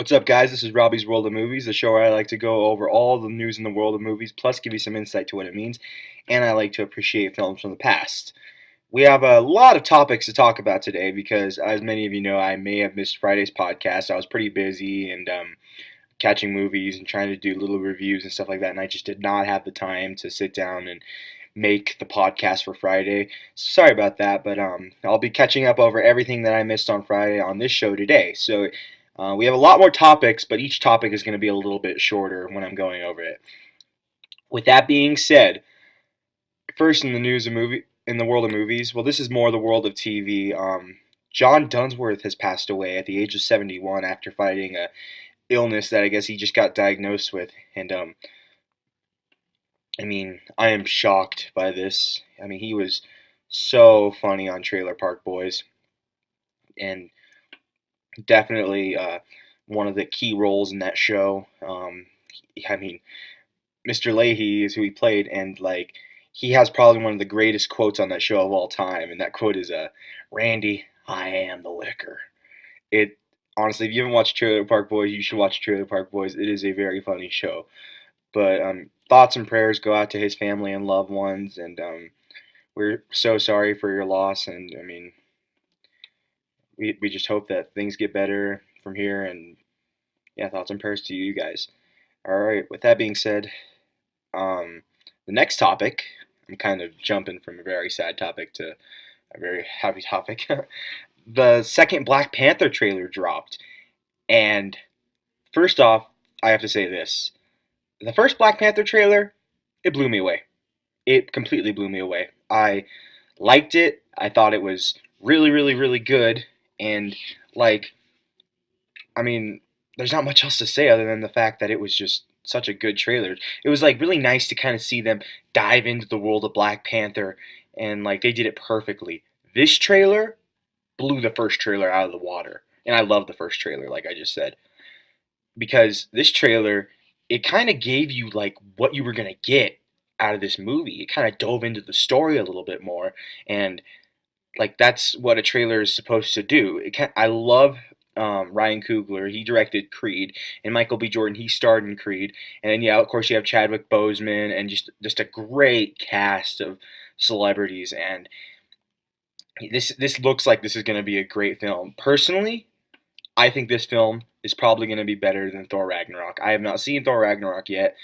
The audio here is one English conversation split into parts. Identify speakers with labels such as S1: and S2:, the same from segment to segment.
S1: What's up, guys? This is Robbie's World of Movies, the show where I like to go over all the news in the world of movies, plus give you some insight to what it means, and I like to appreciate films from the past. We have a lot of topics to talk about today because, as many of you know, I may have missed Friday's podcast. I was pretty busy and catching movies and trying to do little reviews and stuff like that, and I just did not have the time to sit down and make the podcast for Friday. Sorry about that, but I'll be catching up over everything that I missed on Friday on this show today. So we have a lot more topics, but each topic is going to be a little bit shorter when I'm going over it. With that being said, first in the news of movie in the world of movies, well, this is more the world of TV. John Dunsworth has passed away at the age of 71 after fighting a illness that I guess he just got diagnosed with, and I am shocked by this. He was so funny on Trailer Park Boys, and definitely one of the key roles in that show. Mr.Lahey is who he played, and he has probably one of the greatest quotes on that show of all time, and that quote is "Randy, I am the liquor." It honestly, if you haven't watched Trailer Park Boys, you should watch Trailer Park Boys. It is a very funny show. But thoughts and prayers go out to his family and loved ones, and we're so sorry for your loss. And we just hope that things get better from here. And yeah, thoughts and prayers to you guys. All right. With that being said, the next topic, I'm kind of jumping from a very sad topic to a very happy topic. The second Black Panther trailer dropped, and first off, I have to say this. The first Black Panther trailer, it blew me away. It completely blew me away. I liked it. I thought it was really, really, really good. And, there's not much else to say other than the fact that it was just such a good trailer. It was, really nice to kind of see them dive into the world of Black Panther, and, they did it perfectly. This trailer blew the first trailer out of the water. And I love the first trailer, like I just said. Because this trailer, it kind of gave you what you were gonna get out of this movie. It kind of dove into the story a little bit more, and that's what a trailer is supposed to do. I love Ryan Coogler. He directed Creed, and Michael B. Jordan. He starred in Creed, and then of course you have Chadwick Boseman, and just a great cast of celebrities. And this looks like this is gonna be a great film. Personally, I think this film is probably going to be better than Thor Ragnarok. I have not seen Thor Ragnarok yet,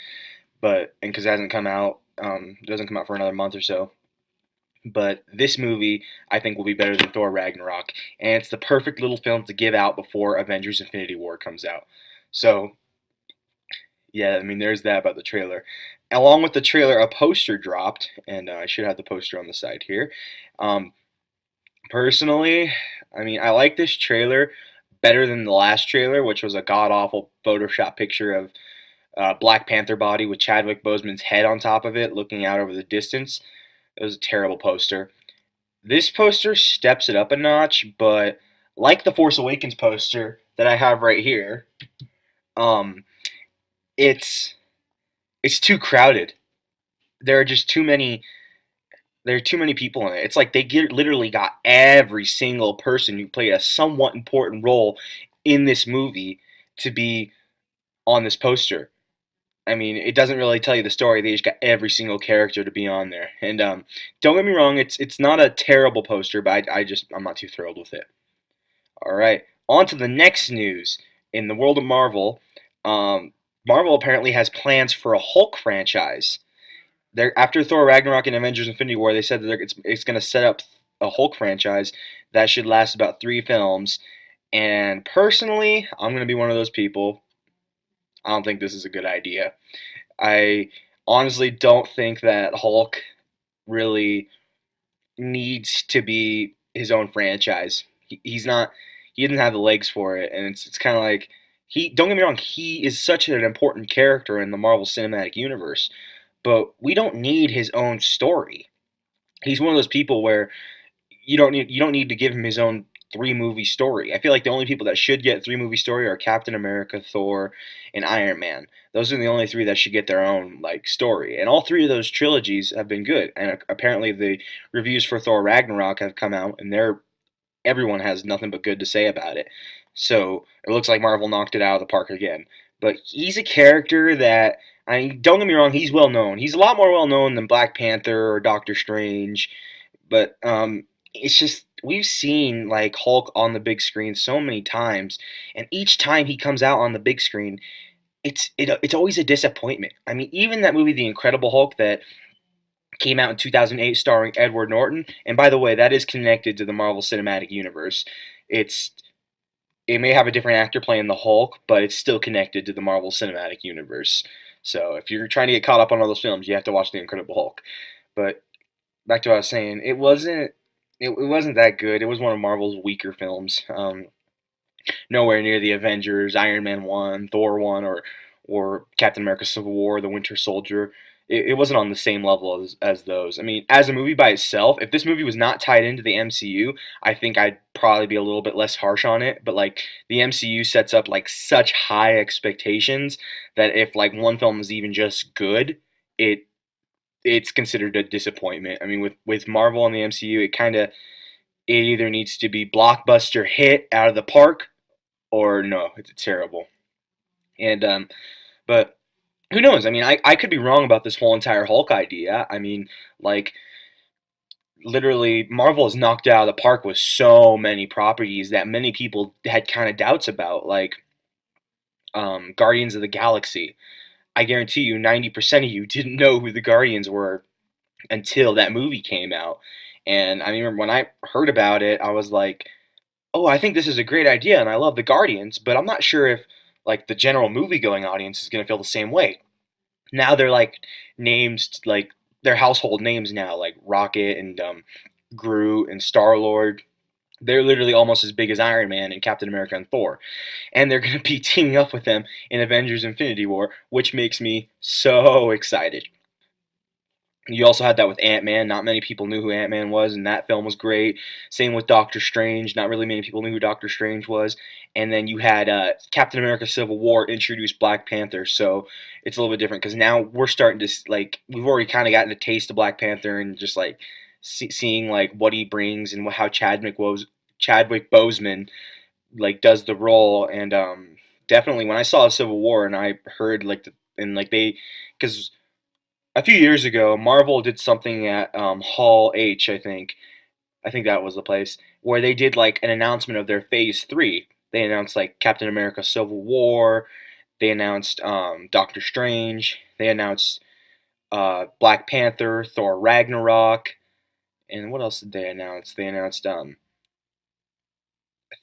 S1: because it hasn't come out, it doesn't come out for another month or so. But this movie, I think, will be better than Thor Ragnarok, and it's the perfect little film to give out before Avengers: Infinity War comes out. So, yeah, there's that about the trailer. Along with the trailer, a poster dropped, and I should have the poster on the side here. Um, Personally, I like this trailer better than the last trailer, which was a god awful Photoshop picture of Black Panther body with Chadwick Boseman's head on top of it, looking out over the distance. It was a terrible poster. This poster steps it up a notch, but like the Force Awakens poster that I have right here, um, it's too crowded. There are just too many. There are too many people in it. It's like literally got every single person who played a somewhat important role in this movie to be on this poster. It doesn't really tell you the story. They just got every single character to be on there. And don't get me wrong, it's not a terrible poster, but I'm not too thrilled with it. All right, on to the next news. In the world of Marvel, Marvel apparently has plans for a Hulk franchise. After Thor Ragnarok and Avengers: Infinity War, they said that it's going to set up a Hulk franchise that should last about 3 films. And personally, I'm going to be one of those people. I don't think this is a good idea. I honestly don't think that Hulk really needs to be his own franchise. He's not. He doesn't have the legs for it, and it's kind of like he. Don't get me wrong. He is such an important character in the Marvel Cinematic Universe, but we don't need his own story. He's one of those people where you don't need to give him his own 3-movie story. I feel like the only people that should get 3-movie story are Captain America, Thor, and Iron Man. Those are the only 3 that should get their own story. And all 3 of those trilogies have been good. And apparently the reviews for Thor Ragnarok have come out, and everyone has nothing but good to say about it. So it looks like Marvel knocked it out of the park again. But he's a character that, I mean, don't get me wrong, he's well known. He's a lot more well known than Black Panther or Doctor Strange. But it's just we've seen like Hulk on the big screen so many times, and each time he comes out on the big screen, it's always a disappointment. I mean, even that movie, The Incredible Hulk, that came out in 2008, starring Edward Norton. And by the way, that is connected to the Marvel Cinematic Universe. It's it may have a different actor playing the Hulk, but it's still connected to the Marvel Cinematic Universe. So if you're trying to get caught up on all those films, you have to watch The Incredible Hulk. But back to what I was saying, it wasn't that good. It was one of Marvel's weaker films. Nowhere near the Avengers, Iron Man 1, Thor 1, or Captain America Civil War, The Winter Soldier. It wasn't on the same level as those. I mean, as a movie by itself, if this movie was not tied into the MCU, I think I'd probably be a little bit less harsh on it. But like the MCU sets up like such high expectations that if like one film is even just good, it it's considered a disappointment. I mean, with Marvel and the MCU, it either needs to be blockbuster hit out of the park, or no, it's terrible. And but who knows? I mean, I could be wrong about this whole entire Hulk idea. I mean, like literally, Marvel has knocked out of the park with so many properties that many people had kind of doubts about, like Guardians of the Galaxy. I guarantee you, 90% of you didn't know who the Guardians were until that movie came out. And I remember when I heard about it, I was like, "Oh, I think this is a great idea, and I love the Guardians, but I'm not sure if like the general movie-going audience is going to feel the same way." Now they're like names, like they're household names now, like Rocket and Groot and Star Lord. They're literally almost as big as Iron Man and Captain America and Thor, and they're going to be teaming up with them in Avengers: Infinity War, which makes me so excited. You also had that with Ant-Man. Not many people knew who Ant-Man was, and that film was great. Same with Doctor Strange. Not really many people knew who Doctor Strange was. And then you had Captain America: Civil War introduced Black Panther, so it's a little bit different because now we're starting to like we've already kind of gotten a taste of Black Panther and just like seeing like what he brings and how Chadwick Boseman like does the role. And definitely when I saw Civil War and I heard like and like they because a few years ago, Marvel did something at Hall H, I think. I think that was the place where they did like an announcement of their Phase Three. They announced like Captain America: Civil War. They announced Doctor Strange. They announced Black Panther, Thor Ragnarok, and what else did they announce? They announced I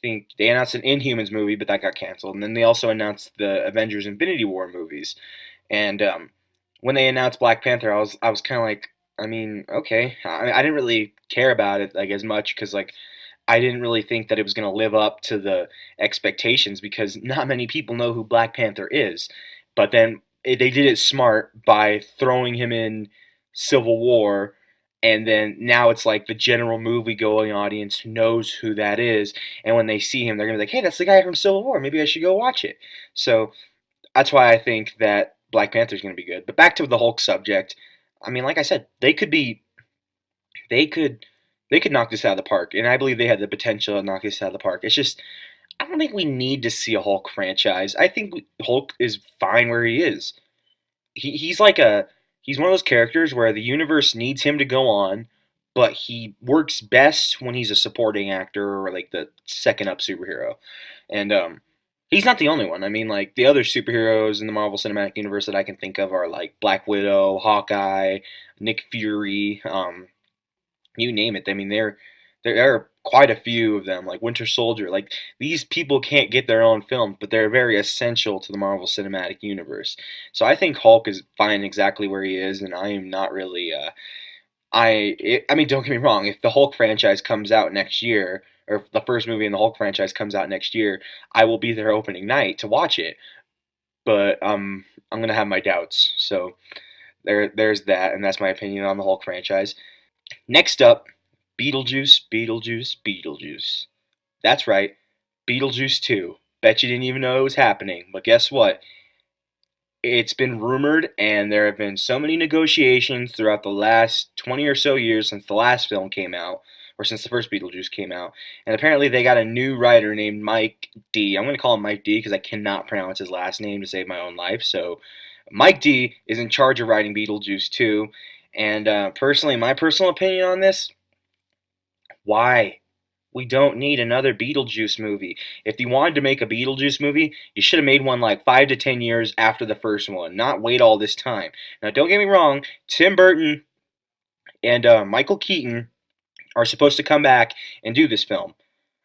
S1: think they announced an Inhumans movie, but that got canceled. And then they also announced the Avengers: Infinity War movies. And when they announced Black Panther, I was kind of like, I mean, okay, I didn't really care about it like as much because like I didn't really think that it was going to live up to the expectations because not many people know who Black Panther is. But then they did it smart by throwing him in Civil War. And then now it's like the general movie going audience knows who that is. And when they see him, they're going to be like, hey, that's the guy from Civil War. Maybe I should go watch it. So that's why I think that Black Panther is going to be good. But back to the Hulk subject. I mean, like I said, they could they could knock this out of the park, and I believe they had the potential to knock this out of the park. It's just I don't think we need to see a Hulk franchise. I think Hulk is fine where he is. He's like a he's one of those characters where the universe needs him to go on, but he works best when he's a supporting actor or like the second up superhero. And he's not the only one. I mean, like the other superheroes in the Marvel Cinematic Universe that I can think of are like Black Widow, Hawkeye, Nick Fury, you name it. I mean, there are quite a few of them, like Winter Soldier. Like these people can't get their own film, but they're very essential to the Marvel Cinematic Universe. So I think Hulk is fine exactly where he is, and I am not really. I mean, don't get me wrong. If the Hulk franchise comes out next year, or if the first movie in the Hulk franchise comes out next year, I will be there opening night to watch it. But I'm gonna have my doubts. So there's that, and that's my opinion on the Hulk franchise. Next up, Beetlejuice, Beetlejuice, Beetlejuice. That's right, Beetlejuice 2. Bet you didn't even know it was happening, but guess what? It's been rumored, and there have been so many negotiations throughout the last 20 or so years since the last film came out or since the first Beetlejuice came out. And apparently they got a new writer named Mike D. I'm going to call him Mike D because I cannot pronounce his last name to save my own life. So Mike D is in charge of writing Beetlejuice 2. And personally, my personal opinion on this, why? We don't need another Beetlejuice movie. If you wanted to make a Beetlejuice movie, you should have made one like 5 to 10 years after the first one, not wait all this time. Now, don't get me wrong, Tim Burton and Michael Keaton are supposed to come back and do this film.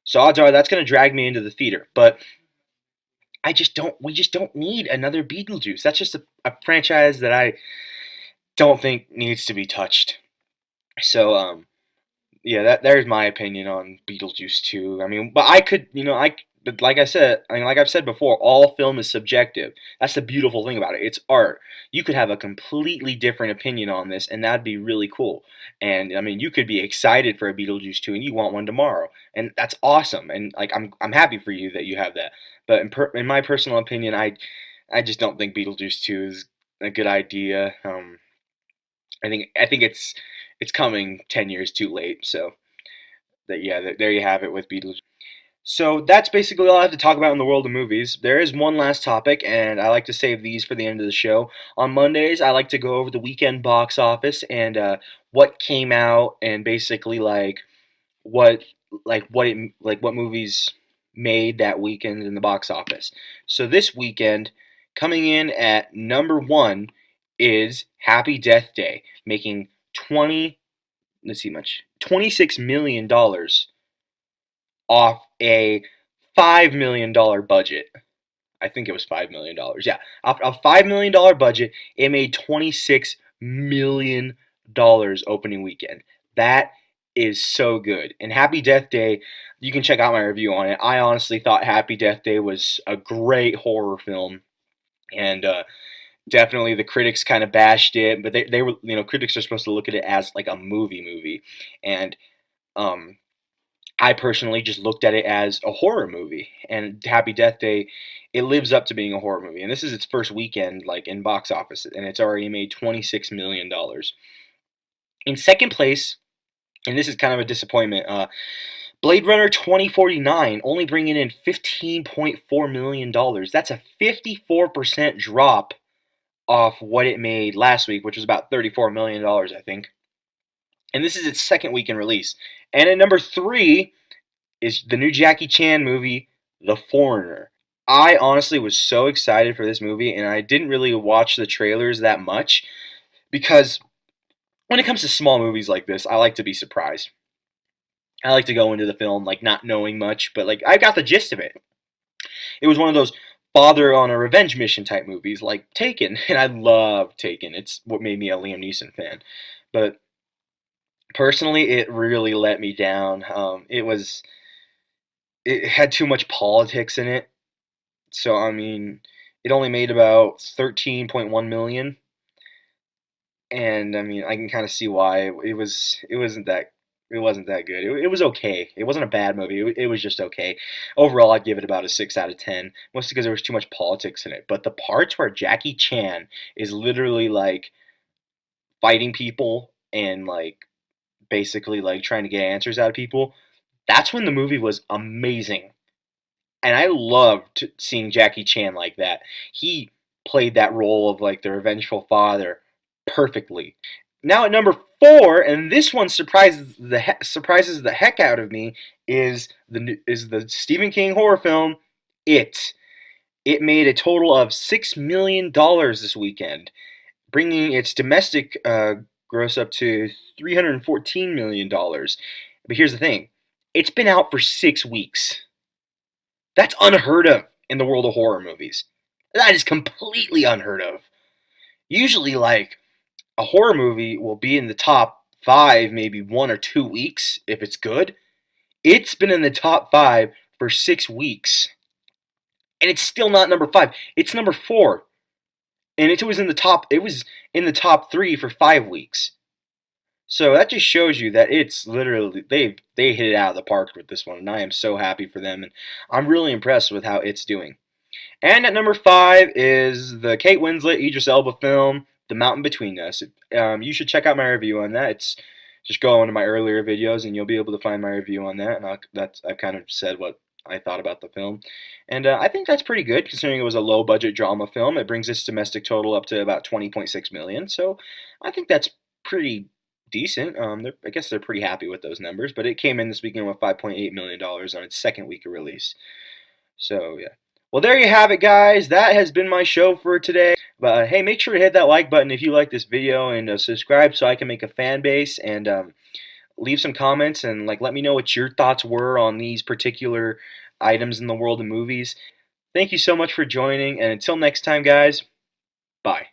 S1: So odds are that's going to drag me into the theater. But we just don't need another Beetlejuice. That's just a franchise that I don't think needs to be touched. So, yeah, there's my opinion on Beetlejuice 2. I mean, but I could, but like I said, like I've said before, all film is subjective. That's the beautiful thing about it. It's art. You could have a completely different opinion on this, and that'd be really cool. And I mean, you could be excited for a Beetlejuice 2, and you want one tomorrow, and that's awesome. And like, I'm happy for you that you have that. But in my personal opinion, I just don't think Beetlejuice 2 is a good idea. I think it's coming 10 years too late. So there you have it with Beetlejuice. So that's basically all I have to talk about in the world of movies. There is one last topic, and I like to save these for the end of the show. On Mondays, I like to go over the weekend box office and what came out, and basically what what movies made that weekend in the box office. So this weekend, coming in at number one is Happy Death Day, making 26 million dollars off a $5 million budget. I think it was $5 million. Yeah, off a $5 million budget, it made $26 million opening weekend. That is so good. And Happy Death Day, you can check out my review on it. I honestly thought Happy Death Day was a great horror film, and definitely the critics kind of bashed it, but they were, critics are supposed to look at it as like a movie, and I personally just looked at it as a horror movie. And Happy Death Day, it lives up to being a horror movie. And this is its first weekend in box office, and it's already made $26 million. In second place, and this is kind of a disappointment, Blade Runner 2049 only bringing in $15.4 million. That's a 54% drop off what it made last week, which was about $34 million, I think. And this is its second weekend release. And at number 3 is the new Jackie Chan movie, The Foreigner. I honestly was so excited for this movie, and I didn't really watch the trailers that much, because when it comes to small movies like this, I like to be surprised. I like to go into the film not knowing much, but I got the gist of it. It was one of those father on a revenge mission type movies like Taken, and I love Taken. It's what made me a Liam Neeson fan. But personally, it really let me down. It had too much politics in it. So I mean, it only made about 13.1 million, and I mean, I can kind of see why it wasn't that good. It was okay. It wasn't a bad movie. It was just okay. Overall, I'd give it about a 6 out of 10, mostly because there was too much politics in it. But the parts where Jackie Chan is literally fighting people and basically trying to get answers out of people, that's when the movie was amazing. And I loved seeing Jackie Chan like that. He played that role of the revengeful father perfectly. Now at number 4, and this one surprises the heck out of me, is the Stephen King horror film It. It made a total of $6 million this weekend, bringing its domestic gross up to $314 million. But here's the thing: it's been out for 6 weeks. That's unheard of in the world of horror movies. That is completely unheard of. Usually, a horror movie will be in the top 5, maybe 1 or 2 weeks if it's good. It's been in the top 5 for 6 weeks, and it's still not number 5. It's number 4, and it was in the top. It was in the top 3 for 5 weeks. So that just shows you that it's literally they hit it out of the park with this one, and I am so happy for them, and I'm really impressed with how it's doing. And at number 5 is the Kate Winslet, Idris Elba film, The Mountain Between Us. You should check out my review on that. It's just go into my earlier videos and you'll be able to find my review on that. And I've kind of said what I thought about the film, and I think that's pretty good considering it was a low budget drama film. It brings its domestic total up to about 20.6 million, so I think that's pretty decent. I guess they're pretty happy with those numbers, but it came in this weekend with $5.8 million on its second week of release. So yeah. Well, there you have it, guys. That has been my show for today. But hey, make sure to hit that like button if you like this video, and subscribe so I can make a fan base, and leave some comments and let me know what your thoughts were on these particular items in the world of movies. Thank you so much for joining, and until next time, guys, bye.